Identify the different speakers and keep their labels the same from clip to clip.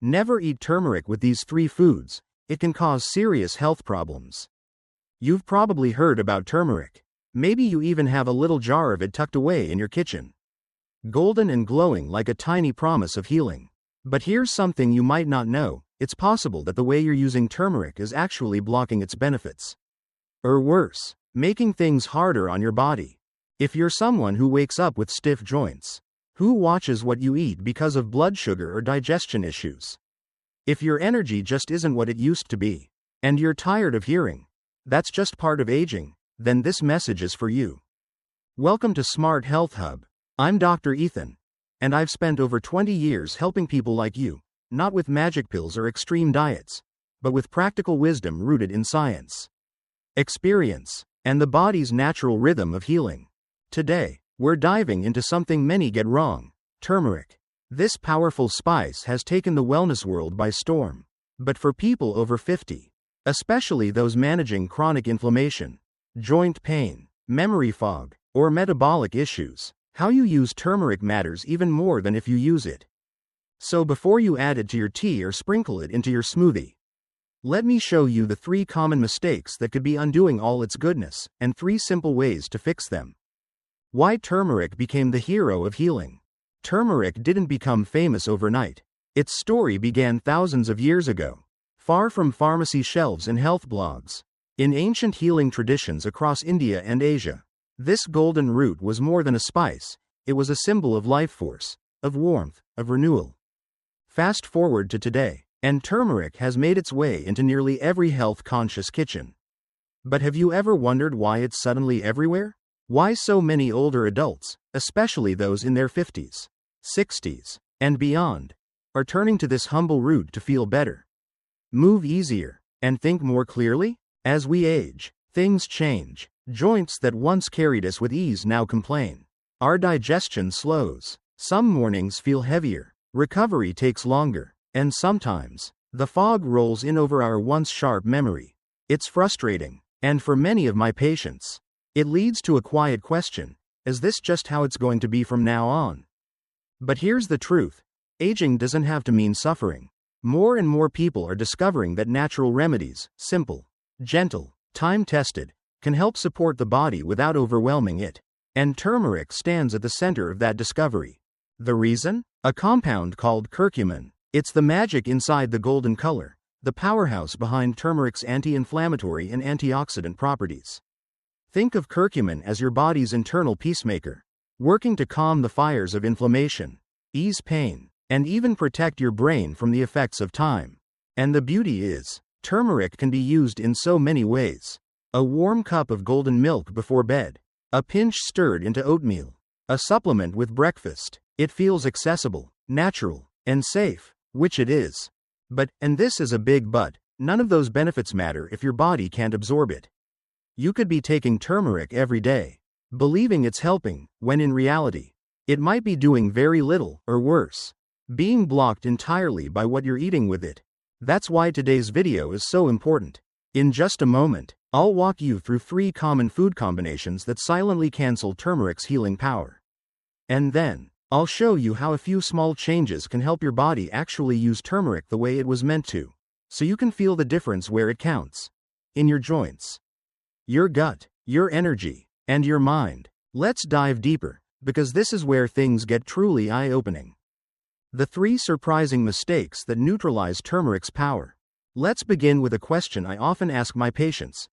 Speaker 1: Never eat turmeric with these 3 foods, it can cause serious health problems. You've probably heard about turmeric. Maybe you even have a little jar of it tucked away in your kitchen. Golden and glowing like a tiny promise of healing. But here's something you might not know, it's possible that the way you're using turmeric is actually blocking its benefits. Or worse, making things harder on your body. If you're someone who wakes up with stiff joints, who watches what you eat because of blood sugar or digestion issues, if your energy just isn't what it used to be, and you're tired of hearing, that's just part of aging, then this message is for you. Welcome to Smart Health Hub. I'm Dr. Ethan, and I've spent over 20 years helping people like you, not with magic pills or extreme diets, but with practical wisdom rooted in science, experience, and the body's natural rhythm of healing. Today, we're diving into something many get wrong: turmeric. This powerful spice has taken the wellness world by storm. But for people over 50, especially those managing chronic inflammation, joint pain, memory fog, or metabolic issues, how you use turmeric matters even more than if you use it. So before you add it to your tea or sprinkle it into your smoothie, let me show you the 3 common mistakes that could be undoing all its goodness, and 3 simple ways to fix them. Why turmeric became the hero of healing. Turmeric didn't become famous overnight. Its story began thousands of years ago, far from pharmacy shelves and health blogs. In ancient healing traditions across India and Asia, this golden root was more than a spice, it was a symbol of life force, of warmth, of renewal. Fast forward to today, and turmeric has made its way into nearly every health-conscious kitchen. But have you ever wondered why it's suddenly everywhere? Why so many older adults, especially those in their 50s, 60s, and beyond, are turning to this humble root to feel better, move easier, and think more clearly? As we age, things change. Joints that once carried us with ease now complain. Our digestion slows. Some mornings feel heavier. Recovery takes longer. And sometimes, the fog rolls in over our once sharp memory. It's frustrating. And for many of my patients, it leads to a quiet question: is this just how it's going to be from now on? But here's the truth: aging doesn't have to mean suffering. More and more people are discovering that natural remedies, simple, gentle, time-tested, can help support the body without overwhelming it. And turmeric stands at the center of that discovery. The reason? A compound called curcumin. It's the magic inside the golden color, the powerhouse behind turmeric's anti-inflammatory and antioxidant properties. Think of curcumin as your body's internal peacemaker, working to calm the fires of inflammation, ease pain, and even protect your brain from the effects of time. And the beauty is, turmeric can be used in so many ways. A warm cup of golden milk before bed, a pinch stirred into oatmeal, a supplement with breakfast. It feels accessible, natural, and safe, which it is. But, and this is a big but, none of those benefits matter if your body can't absorb it. You could be taking turmeric every day, believing it's helping, when in reality, it might be doing very little, or worse, being blocked entirely by what you're eating with it. That's why today's video is so important. In just a moment, I'll walk you through 3 common food combinations that silently cancel turmeric's healing power. And then, I'll show you how a few small changes can help your body actually use turmeric the way it was meant to, so you can feel the difference where it counts. In your joints, your gut, your energy, and your mind. Let's dive deeper, because this is where things get truly eye-opening. The 3 surprising mistakes that neutralize turmeric's power. Let's begin with a question I often ask my patients.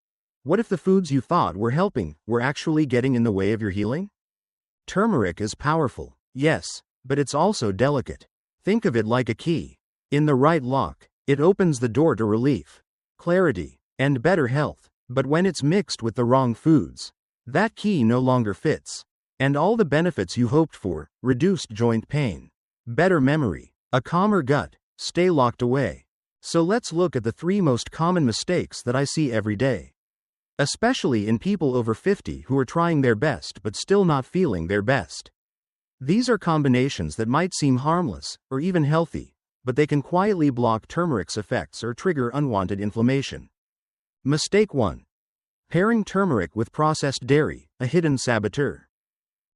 Speaker 1: What if the foods you thought were helping were actually getting in the way of your healing? Turmeric is powerful, yes, but it's also delicate. Think of it like a key. In the right lock, it opens the door to relief, clarity, and better health. But when it's mixed with the wrong foods, that key no longer fits. And all the benefits you hoped for, reduced joint pain, better memory, a calmer gut, stay locked away. So let's look at the 3 most common mistakes that I see every day, especially in people over 50 who are trying their best but still not feeling their best. These are combinations that might seem harmless, or even healthy, but they can quietly block turmeric's effects or trigger unwanted inflammation. Mistake 1. Pairing turmeric with processed dairy, a hidden saboteur.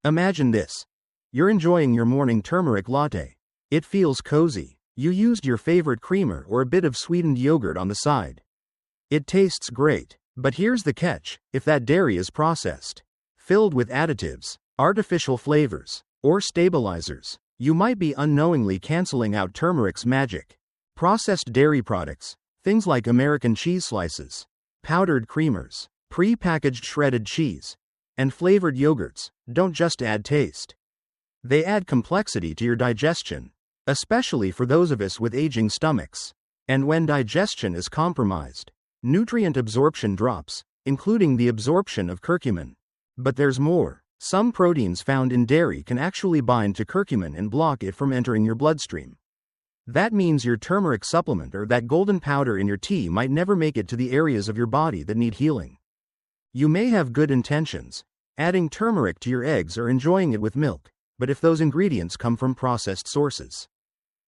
Speaker 1: Imagine this. You're enjoying your morning turmeric latte. It feels cozy. You used your favorite creamer or a bit of sweetened yogurt on the side. It tastes great, but here's the catch: if that dairy is processed, filled with additives, artificial flavors, or stabilizers, you might be unknowingly canceling out turmeric's magic. Processed dairy products, things like American cheese slices, powdered creamers, pre-packaged shredded cheese, and flavored yogurts, don't just add taste. They add complexity to your digestion, especially for those of us with aging stomachs. And when digestion is compromised, nutrient absorption drops, including the absorption of curcumin. But there's more. Some proteins found in dairy can actually bind to curcumin and block it from entering your bloodstream. That means your turmeric supplement or that golden powder in your tea might never make it to the areas of your body that need healing. You may have good intentions, adding turmeric to your eggs or enjoying it with milk, but if those ingredients come from processed sources,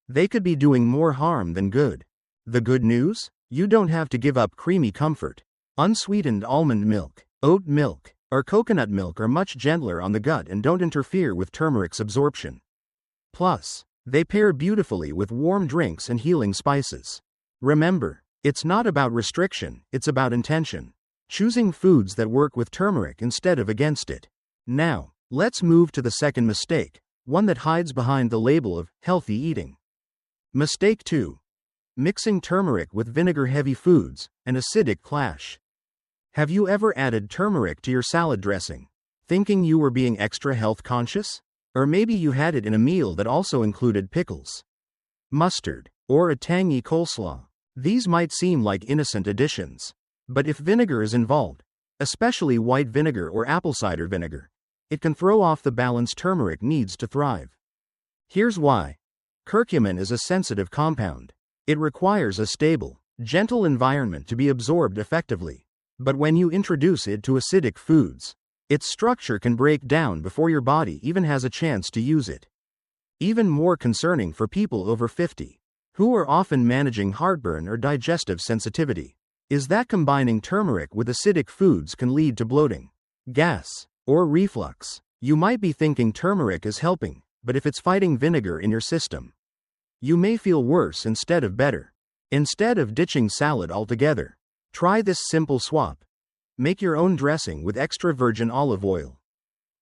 Speaker 1: they could be doing more harm than good. The good news? You don't have to give up creamy comfort. Unsweetened almond milk, oat milk, or coconut milk are much gentler on the gut and don't interfere with turmeric's absorption. Plus, they pair beautifully with warm drinks and healing spices. Remember, it's not about restriction, it's about intention. Choosing foods that work with turmeric instead of against it. Now, let's move to the second mistake, one that hides behind the label of healthy eating. Mistake 2. Mixing turmeric with vinegar-heavy foods, an acidic clash. Have you ever added turmeric to your salad dressing, thinking you were being extra health conscious? Or maybe you had it in a meal that also included pickles, mustard, or a tangy coleslaw. These might seem like innocent additions, but if vinegar is involved, especially white vinegar or apple cider vinegar, it can throw off the balance turmeric needs to thrive. Here's why. Curcumin is a sensitive compound. It requires a stable, gentle environment to be absorbed effectively. But when you introduce it to acidic foods, its structure can break down before your body even has a chance to use it. Even more concerning for people over 50, who are often managing heartburn or digestive sensitivity, is that combining turmeric with acidic foods can lead to bloating, gas, or reflux. You might be thinking turmeric is helping, but if it's fighting vinegar in your system, you may feel worse instead of better. Instead of ditching salad altogether, try this simple swap. Make your own dressing with extra virgin olive oil,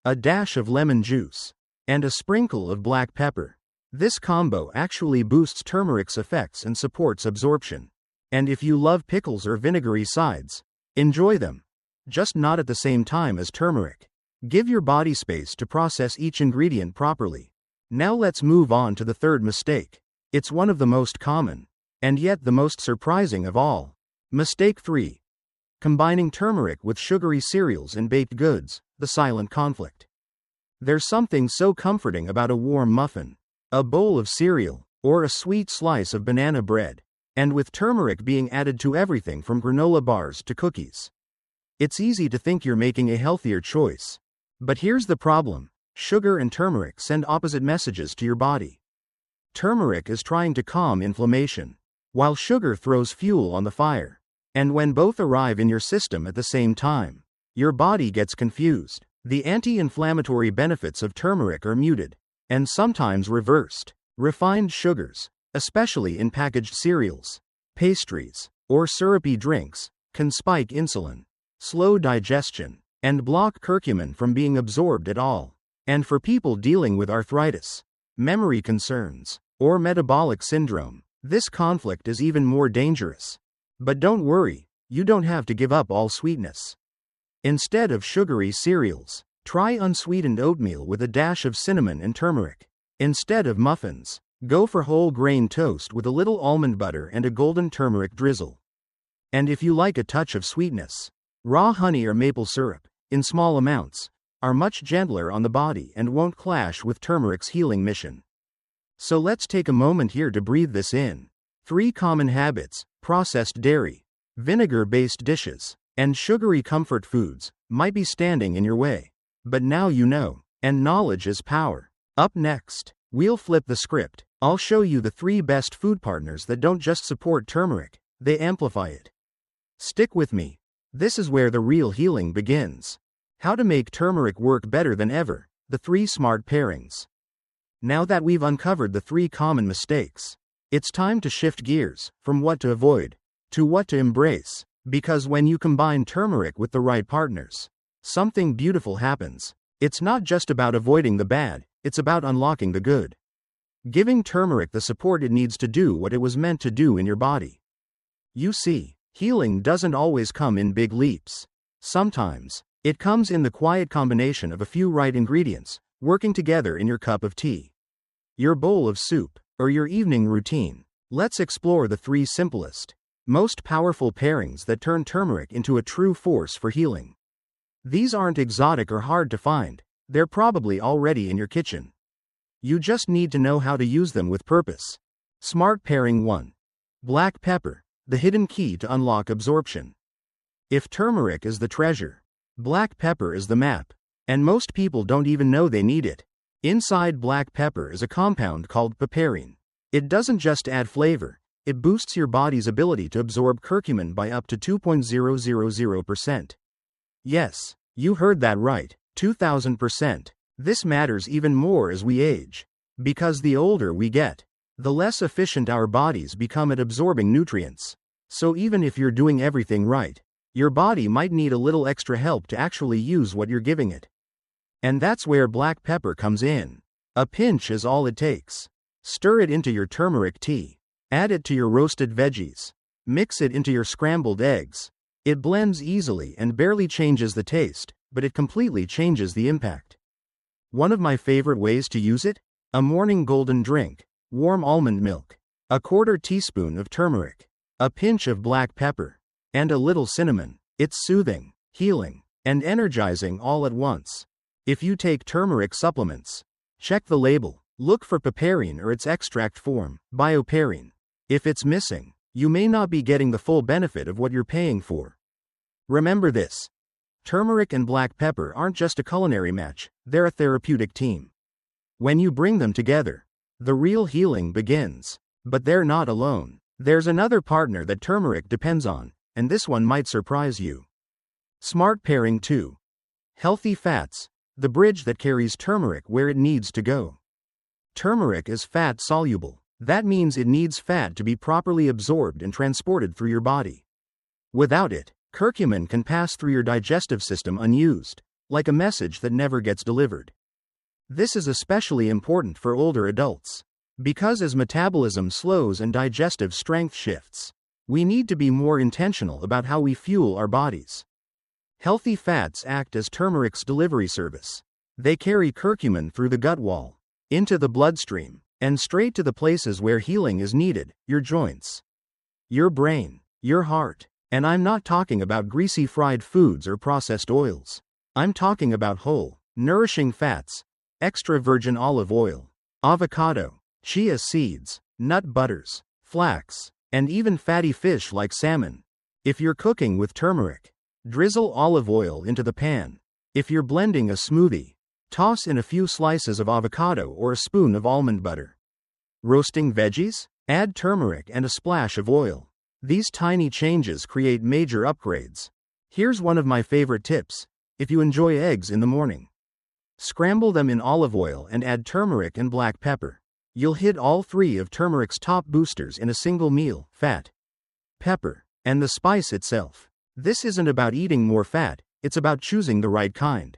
Speaker 1: a dash of lemon juice, and a sprinkle of black pepper. This combo actually boosts turmeric's effects and supports absorption. And if you love pickles or vinegary sides, enjoy them, just not at the same time as turmeric. Give your body space to process each ingredient properly. Now let's move on to the third mistake. It's one of the most common, and yet the most surprising of all. Mistake 3. Combining turmeric with sugary cereals and baked goods, the silent conflict. There's something so comforting about a warm muffin, a bowl of cereal, or a sweet slice of banana bread, and with turmeric being added to everything from granola bars to cookies, it's easy to think you're making a healthier choice. But here's the problem. Sugar and turmeric send opposite messages to your body. Turmeric is trying to calm inflammation, while sugar throws fuel on the fire. And when both arrive in your system at the same time, your body gets confused. The anti-inflammatory benefits of turmeric are muted, and sometimes reversed. Refined sugars, especially in packaged cereals, pastries, or syrupy drinks, can spike insulin, slow digestion, and block curcumin from being absorbed at all. And for people dealing with arthritis, memory concerns, or metabolic syndrome, this conflict is even more dangerous. But don't worry, you don't have to give up all sweetness. Instead of sugary cereals, try unsweetened oatmeal with a dash of cinnamon and turmeric. Instead of muffins, go for whole grain toast with a little almond butter and a golden turmeric drizzle. And if you like a touch of sweetness, raw honey or maple syrup, in small amounts, are much gentler on the body and won't clash with turmeric's healing mission. So let's take a moment here to breathe this in. 3 common habits: processed dairy, vinegar-based dishes, and sugary comfort foods, might be standing in your way. But now you know, and knowledge is power. Up next, we'll flip the script. I'll show you the 3 best food partners that don't just support turmeric, they amplify it. Stick with me. This is where the real healing begins. How to make turmeric work better than ever, the 3 smart pairings. Now that we've uncovered the 3 common mistakes, It's time to shift gears from what to avoid to what to embrace, because when you combine turmeric with the right partners, something beautiful happens. It's not just about avoiding the bad, it's about unlocking the good. Giving turmeric the support it needs to do what it was meant to do in your body. You see, healing doesn't always come in big leaps. Sometimes, it comes in the quiet combination of a few right ingredients, working together in your cup of tea, your bowl of soup, or your evening routine. Let's explore the 3 simplest, most powerful pairings that turn turmeric into a true force for healing. These aren't exotic or hard to find, they're probably already in your kitchen. You just need to know how to use them with purpose. Smart Pairing 1. Black pepper, the hidden key to unlock absorption. If turmeric is the treasure, black pepper is the map, and most people don't even know they need it. Inside black pepper is a compound called pairings. It doesn't just add flavor, it boosts your body's ability to absorb curcumin by up to 2.000%. Yes, you heard that right, 2000%. This matters even more as we age, because the older we get, the less efficient our bodies become at absorbing nutrients. So even if you're doing everything right, your body might need a little extra help to actually use what you're giving it. And that's where black pepper comes in. A pinch is all it takes. Stir it into your turmeric tea. Add it to your roasted veggies. Mix it into your scrambled eggs. It blends easily and barely changes the taste, but it completely changes the impact. One of my favorite ways to use it? A morning golden drink. Warm almond milk. A 1/4 teaspoon of turmeric. A pinch of black pepper. And a little cinnamon. It's soothing, healing, and energizing all at once. If you take turmeric supplements, check the label. Look for pairings or its extract form, pairings. If it's missing, you may not be getting the full benefit of what you're paying for. Remember this. Turmeric and black pepper aren't just a culinary match, they're a therapeutic team. When you bring them together, the real healing begins. But they're not alone. There's another partner that turmeric depends on, and this one might surprise you. Smart Pairing 2. Healthy fats, the bridge that carries turmeric where it needs to go. Turmeric is fat soluble. That means it needs fat to be properly absorbed and transported through your body. Without it, curcumin can pass through your digestive system unused, like a message that never gets delivered. This is especially important for older adults, because as metabolism slows and digestive strength shifts, we need to be more intentional about how we fuel our bodies. Healthy fats act as turmeric's delivery service. They carry curcumin through the gut wall, into the bloodstream, and straight to the places where healing is needed, your joints, your brain, your heart. And I'm not talking about greasy fried foods or processed oils. I'm talking about whole, nourishing fats, extra virgin olive oil, avocado, chia seeds, nut butters, flax, and even fatty fish like salmon. If you're cooking with turmeric, drizzle olive oil into the pan. If you're blending a smoothie, toss in a few slices of avocado or a spoon of almond butter. Roasting veggies? Add turmeric and a splash of oil. These tiny changes create major upgrades. Here's one of my favorite tips. If you enjoy eggs in the morning, scramble them in olive oil and add turmeric and black pepper. You'll hit all 3 of turmeric's top boosters in a single meal: fat, pepper, and the spice itself. This isn't about eating more fat, it's about choosing the right kind,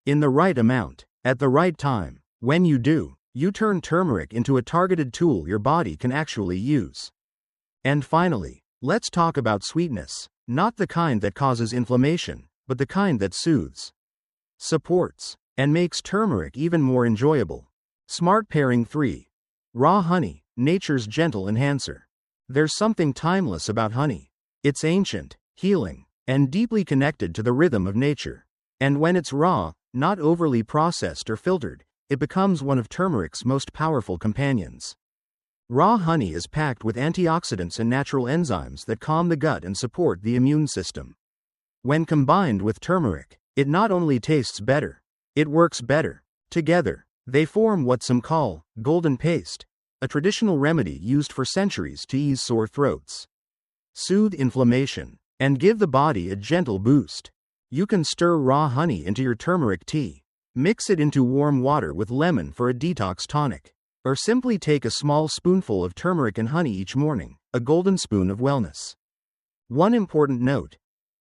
Speaker 1: in the right amount, at the right time. When you do, you turn turmeric into a targeted tool your body can actually use. And finally, let's talk about sweetness, not the kind that causes inflammation, but the kind that soothes, supports, and makes turmeric even more enjoyable. Smart Pairing 3. Raw honey, nature's gentle enhancer. There's something timeless about honey. It's ancient, healing, and deeply connected to the rhythm of nature. And when it's raw, not overly processed or filtered, it becomes one of turmeric's most powerful companions. Raw honey is packed with antioxidants and natural enzymes that calm the gut and support the immune system. When combined with turmeric, it not only tastes better, it works better. Together, they form what some call golden paste, a traditional remedy used for centuries to ease sore throats, soothe inflammation, and give the body a gentle boost. You can stir raw honey into your turmeric tea, mix it into warm water with lemon for a detox tonic, Or simply take a small spoonful of turmeric and honey each morning, a golden spoon of wellness. One important note: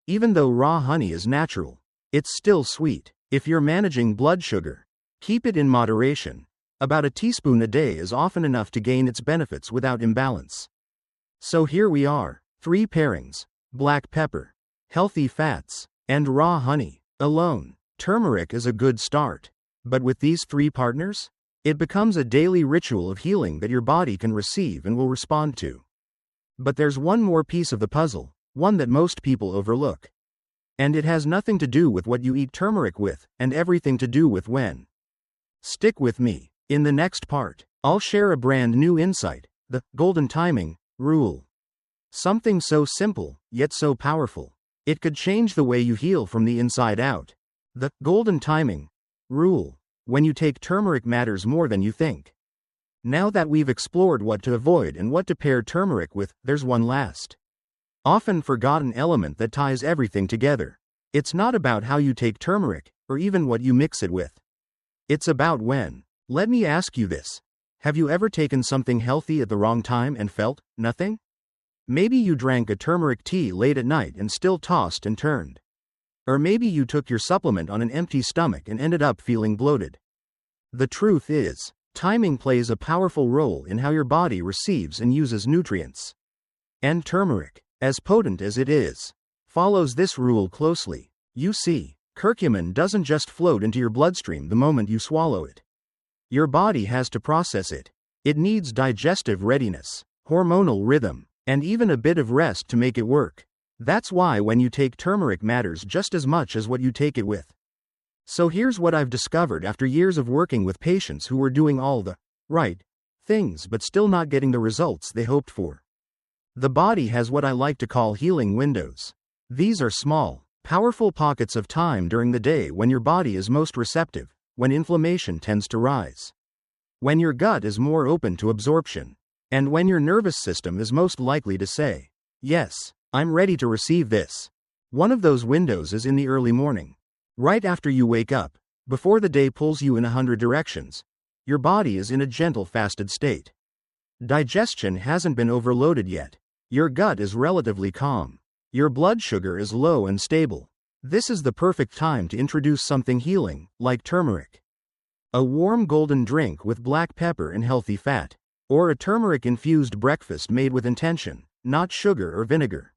Speaker 1: even though raw honey is natural, it's still sweet. If you're managing blood sugar, keep it in moderation. About a teaspoon a day is often enough to gain its benefits without imbalance. So here we are, 3 pairings: black pepper, healthy fats, and raw honey. Alone, turmeric is a good start. But with these 3 partners, it becomes a daily ritual of healing that your body can receive and will respond to. But there's one more piece of the puzzle, one that most people overlook. And it has nothing to do with what you eat turmeric with, and everything to do with when. Stick with me. In the next part, I'll share a brand new insight: the golden timing rule. Something so simple, yet so powerful. It could change the way you heal from the inside out. The golden timing rule. When you take turmeric matters more than you think. Now that we've explored what to avoid and what to pair turmeric with, there's one last, often forgotten element that ties everything together. It's not about how you take turmeric, or even what you mix it with. It's about when. Let me ask you this. Have you ever taken something healthy at the wrong time and felt nothing? Maybe you drank a turmeric tea late at night and still tossed and turned. Or maybe you took your supplement on an empty stomach and ended up feeling bloated. The truth is, timing plays a powerful role in how your body receives and uses nutrients. And turmeric, as potent as it is, follows this rule closely. You see, curcumin doesn't just float into your bloodstream the moment you swallow it. Your body has to process it. It needs digestive readiness, hormonal rhythm, and even a bit of rest to make it work. That's why when you take turmeric matters just as much as what you take it with. So here's what I've discovered after years of working with patients who were doing all the right things but still not getting the results they hoped for. The body has what I like to call healing windows. These are small, powerful pockets of time during the day when your body is most receptive, when inflammation tends to rise, when your gut is more open to absorption, and when your nervous system is most likely to say, "Yes, I'm ready to receive this." One of those windows is in the early morning. Right after you wake up, before the day pulls you in 100 directions, your body is in a gentle fasted state. Digestion hasn't been overloaded yet. Your gut is relatively calm. Your blood sugar is low and stable. This is the perfect time to introduce something healing, like turmeric. A warm golden drink with black pepper and healthy fat, or a turmeric-infused breakfast made with intention, not sugar or vinegar,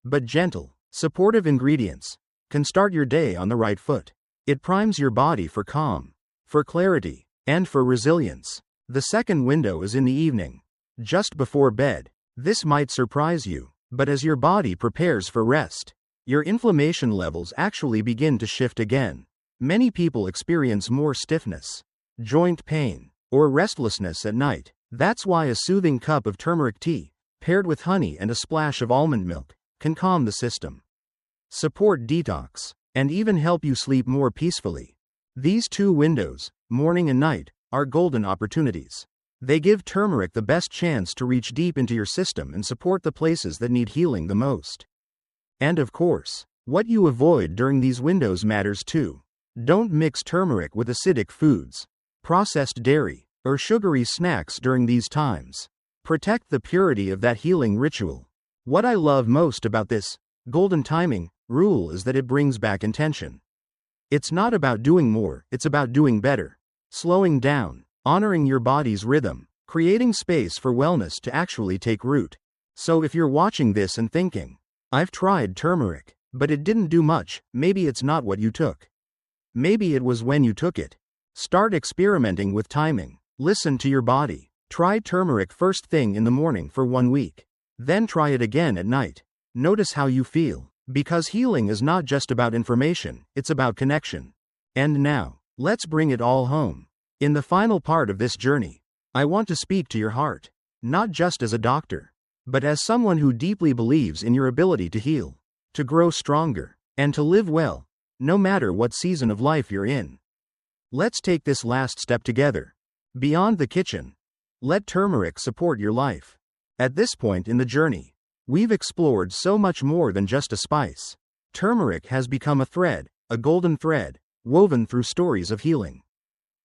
Speaker 1: but gentle, supportive ingredients, can start your day on the right foot. It primes your body for calm, for clarity, and for resilience. The second window is in the evening, just before bed. This might surprise you, but as your body prepares for rest, your inflammation levels actually begin to shift again. Many people experience more stiffness, joint pain, or restlessness at night. That's why a soothing cup of turmeric tea, paired with honey and a splash of almond milk, can calm the system, support detox, and even help you sleep more peacefully. These 2 windows, morning and night, are golden opportunities. They give turmeric the best chance to reach deep into your system and support the places that need healing the most. And of course, what you avoid during these windows matters too. Don't mix turmeric with acidic foods, processed dairy, or sugary snacks during these times. Protect the purity of that healing ritual. What I love most about this golden timing rule is that it brings back intention. It's not about doing more, it's about doing better. Slowing down, honoring your body's rhythm, creating space for wellness to actually take root. So if you're watching this and thinking, "I've tried turmeric, but it didn't do much," maybe it's not what you took. Maybe it was when you took it. Start experimenting with timing. Listen to your body. Try turmeric first thing in the morning for 1 week. Then try it again at night. Notice how you feel. Because healing is not just about information, it's about connection. And now, let's bring it all home. In the final part of this journey, I want to speak to your heart. Not just as a doctor, but as someone who deeply believes in your ability to heal, to grow stronger, and to live well, no matter what season of life you're in. Let's take this last step together. Beyond the kitchen, let turmeric support your life. At this point in the journey, we've explored so much more than just a spice. Turmeric has become a thread, a golden thread, woven through stories of healing.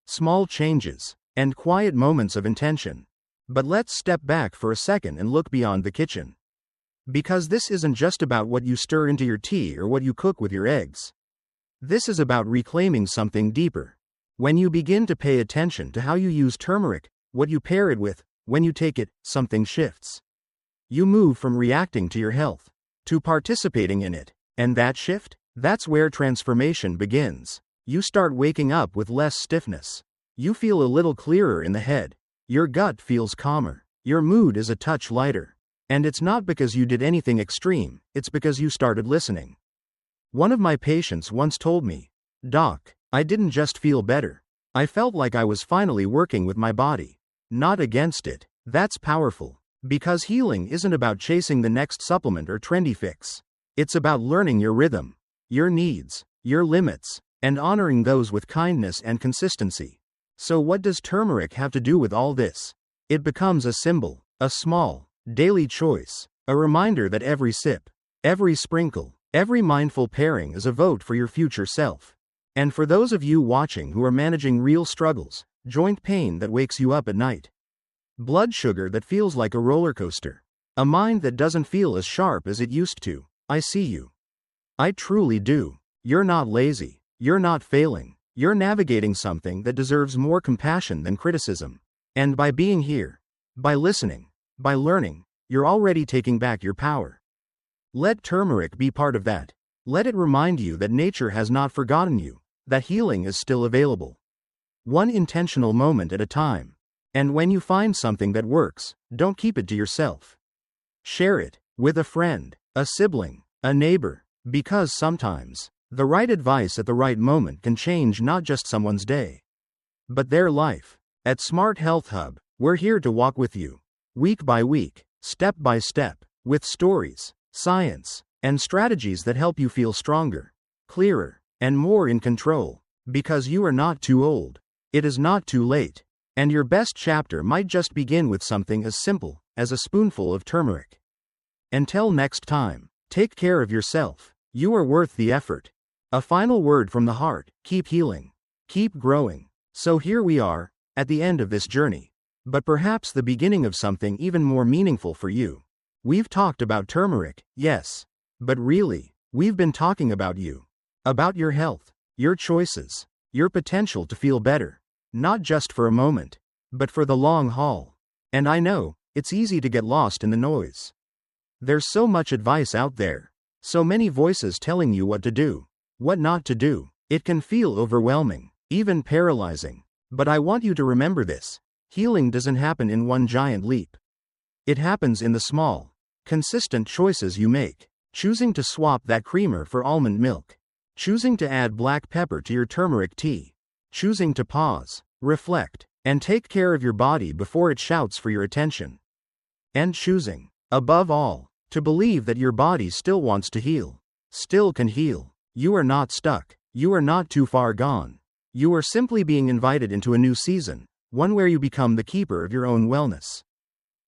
Speaker 1: Small changes, and quiet moments of intention. But let's step back for a second and look beyond the kitchen. Because this isn't just about what you stir into your tea or what you cook with your eggs. This is about reclaiming something deeper. When you begin to pay attention to how you use turmeric, what you pair it with, when you take it, something shifts. You move from reacting to your health to participating in it. And that shift? That's where transformation begins. You start waking up with less stiffness. You feel a little clearer in the head. Your gut feels calmer. Your mood is a touch lighter. And it's not because you did anything extreme, it's because you started listening. One of my patients once told me, "Doc, I didn't just feel better. I felt like I was finally working with my body, not against it." That's powerful. Because healing isn't about chasing the next supplement or trendy fix. It's about learning your rhythm, your needs, your limits, and honoring those with kindness and consistency. So what does turmeric have to do with all this? It becomes a symbol, a small, daily choice, a reminder that every sip, every sprinkle, every mindful pairing is a vote for your future self. And for those of you watching who are managing real struggles, joint pain that wakes you up at night, blood sugar that feels like a roller coaster, a mind that doesn't feel as sharp as it used to, I see you. I truly do. You're not lazy. You're not failing. You're navigating something that deserves more compassion than criticism. And by being here, by listening, by learning, you're already taking back your power. Let turmeric be part of that. Let it remind you that nature has not forgotten you, that healing is still available. One intentional moment at a time. And when you find something that works, don't keep it to yourself. Share it with a friend, a sibling, a neighbor, because sometimes the right advice at the right moment can change not just someone's day, but their life. At Smart Health Hub, we're here to walk with you, week by week, step by step, with stories, science, and strategies that help you feel stronger, clearer, and more in control. Because you are not too old. It is not too late. And your best chapter might just begin with something as simple as a spoonful of turmeric. Until next time, take care of yourself. You are worth the effort. A final word from the heart: keep healing, keep growing. So here we are, at the end of this journey. But perhaps the beginning of something even more meaningful for you. We've talked about turmeric, yes. But really, we've been talking about you. About your health, your choices, your potential to feel better. Not just for a moment, but for the long haul. And I know, it's easy to get lost in the noise. There's so much advice out there. So many voices telling you what to do, what not to do. It can feel overwhelming, even paralyzing. But I want you to remember this. Healing doesn't happen in one giant leap. It happens in the small, consistent choices you make. Choosing to swap that creamer for almond milk. Choosing to add black pepper to your turmeric tea. Choosing to pause, reflect, and take care of your body before it shouts for your attention. And choosing, above all, to believe that your body still wants to heal, still can heal. You are not stuck. You are not too far gone. You are simply being invited into a new season, one where you become the keeper of your own wellness.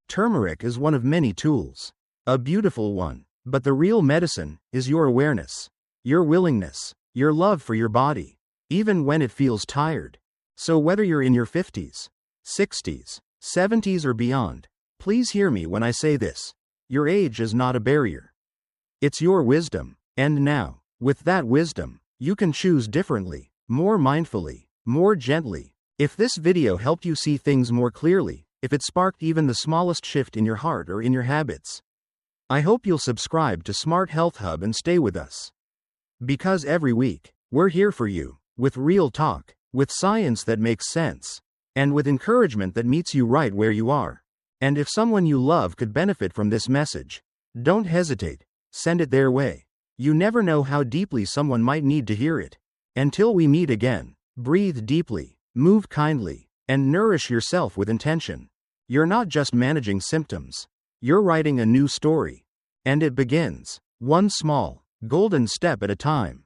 Speaker 1: Turmeric is one of many tools, a beautiful one, but the real medicine is your awareness, your willingness, your love for your body, even when it feels tired. So whether you're in your 50s, 60s, 70s or beyond, please hear me when I say this. Your age is not a barrier. It's your wisdom. And now, with that wisdom, you can choose differently, more mindfully, more gently. If this video helped you see things more clearly, if it sparked even the smallest shift in your heart or in your habits, I hope you'll subscribe to Smart Health Hub and stay with us. Because every week, we're here for you, with real talk, with science that makes sense, and with encouragement that meets you right where you are. And if someone you love could benefit from this message, don't hesitate, send it their way. You never know how deeply someone might need to hear it. Until we meet again, breathe deeply, move kindly, and nourish yourself with intention. You're not just managing symptoms. You're writing a new story. And it begins, one small, golden step at a time.